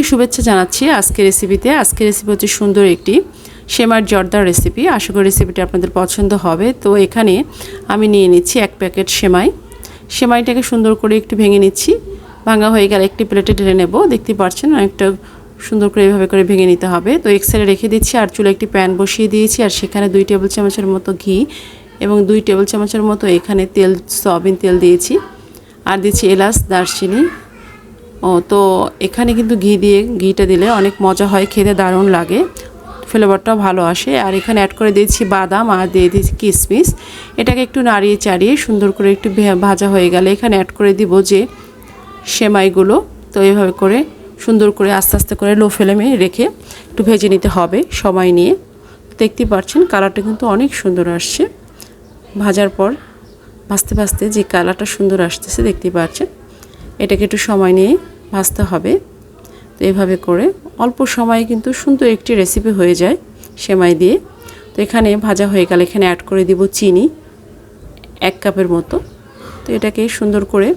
শুভেচ্ছা জানাচ্ছি আজকের রেসিপিতে। আজকের রেসিপি হচ্ছে সুন্দর একটি সেমাইয়ের জর্দার রেসিপি। আশা করি রেসিপিটা আপনাদের পছন্দ হবে। তো এখানে আমি নিয়ে নিচ্ছি 1 প্যাকেট সেমাই। সেমাইটাকে সুন্দর করে একটু ভেঙে নিচ্ছি। ভাঙা হয়ে গেলে একটি প্লেটে ঢেলে নেব। দেখতে পাচ্ছেন অনেকটা সুন্দর করে এভাবে করে ভেঙে নিতে হবে। তো এক সাইডে রেখে দিচ্ছি আর চুলায় একটি প্যান বসিয়ে দিয়েছি আর সেখানে 2 টেবিল চামচের মতো ঘি এবং 2 টেবিল চামচের মতো এখানে তেল, সয়াবিন তেল দিয়েছি আর দিচ্ছি এলাচ, দারচিনি। তো এখানে কিন্তু ঘিটা দিলে অনেক মজা হয়, খেতে দারুণ লাগে, ফ্লেভারটাও ভালো আসে। আর এখানে অ্যাড করে দিয়েছি বাদাম আর দিয়ে দিয়েছি কিশমিশ। এটাকে একটু নাড়িয়ে চাড়িয়ে সুন্দর করে একটু ভাজা হয়ে গেলে এখানে অ্যাড করে দিব যে সেমাইগুলো। তো এইভাবে করে সুন্দর করে আস্তে আস্তে করে লো ফ্লেমে রেখে একটু ভেজে নিতে হবে সময় নিয়ে। দেখতে পাচ্ছেন কালারটা কিন্তু অনেক সুন্দর আসছে। ভাজার পর ভাজতে ভাজতে যে কালারটা সুন্দর আসতেছে দেখতে পাচ্ছেন, এটাকে একটু সময় নিয়ে ভাজতে হবে। তো এইভাবে করে অল্প সময়ে কিন্তু সুন্দর একটি রেসিপি হয়ে যায় সেমাই দিয়ে। তো এখানে ভাজা হয়ে গেলে এখানে অ্যাড করে দিব চিনি 1 কাপের মতো। তো এটাকে সুন্দর করে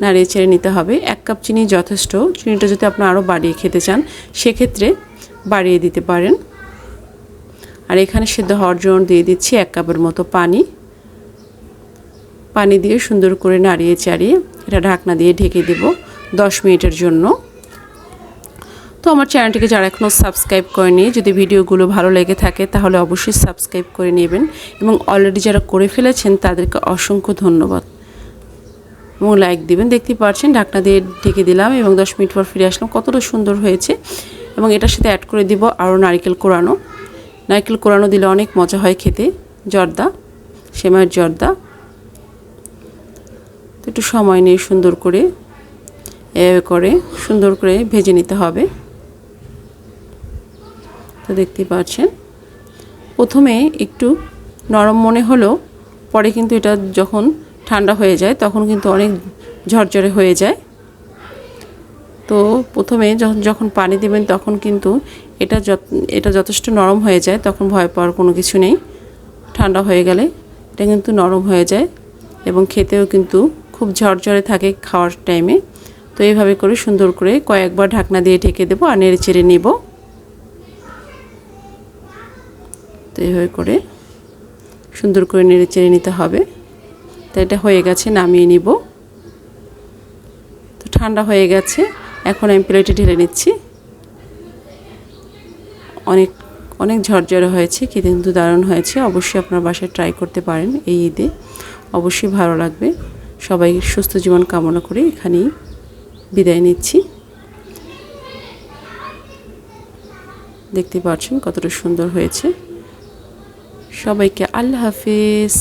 নাড়িয়ে চেড়ে নিতে হবে। 1 কাপ চিনি যথেষ্ট। চিনিটা যদি আপনি আরও বাড়িয়ে খেতে চান সেক্ষেত্রে বাড়িয়ে দিতে পারেন। আর এখানে সিদ্ধ হওয়ার জন্য দিয়ে দিচ্ছি 1 কাপের মতো পানি। পানি দিয়ে সুন্দর করে নাড়িয়ে চাড়িয়ে এটা ঢাকনা দিয়ে ঢেকে দেব 10 মিনিটের জন্য। তো আমার চ্যানেলটিকে যারা এখনও সাবস্ক্রাইব করেনি, যদি ভিডিওগুলো ভালো লেগে থাকে তাহলে অবশ্যই সাবস্ক্রাইব করে নেবেন এবং অলরেডি যারা করে ফেলেছেন তাদেরকে অসংখ্য ধন্যবাদ এবং লাইক দিবেন। দেখতে পাচ্ছেন ঢাকনা দিয়ে ঢেকে দিলাম এবং 10 মিনিট পর ফিরে আসলাম। কতটা সুন্দর হয়েছে। এবং এটার সাথে অ্যাড করে দিব আরও নারকেল কোরানো দিলে অনেক মজা হয় খেতে, জর্দা, সেমাইয়ের জর্দা। তো একটু সময় নিয়ে সুন্দর করে সুন্দর করে ভেজে নিতে হবে। তো দেখতে পাচ্ছেন প্রথমে একটু নরম মনে হলেও পরে কিন্তু এটা যখন ঠান্ডা হয়ে যায় তখন কিন্তু অনেক ঝরঝরে হয়ে যায়। তো প্রথমে যখন পানি দেবেন তখন কিন্তু এটা যথেষ্ট নরম হয়ে যায়, তখন ভয় পাওয়ার কোনো কিছু নেই। ঠান্ডা হয়ে গেলে এটা কিন্তু নরম হয়ে যায় এবং খেতেও কিন্তু খুব ঝরঝরে থাকে খাওয়ার টাইমে। তো এইভাবে করে সুন্দর করে কয়েকবার ঢাকনা দিয়ে ঢেকে দেবো আর নেড়ে চেড়ে নেব। তো এইভাবে করে সুন্দর করে নেড়ে চেড়ে নিতে হবে। তো এটা হয়ে গেছে, নামিয়ে নিব। তো ঠান্ডা হয়ে গেছে, এখন আমি প্লেটে ঢেলে নিচ্ছি। অনেক ঝরঝরে হয়েছে, খেতে কিন্তু দারুণ হয়েছে। অবশ্যই আপনার বাসায় ট্রাই করতে পারেন এই ঈদে, অবশ্যই ভালো লাগবে। সবাই সুস্থ জীবন কামনা করে এখানেই বিদায় নিচ্ছি। দেখতে পাচ্ছেন কতটা সুন্দর হয়েছে। সবাইকে আল্লাহ হাফেজ।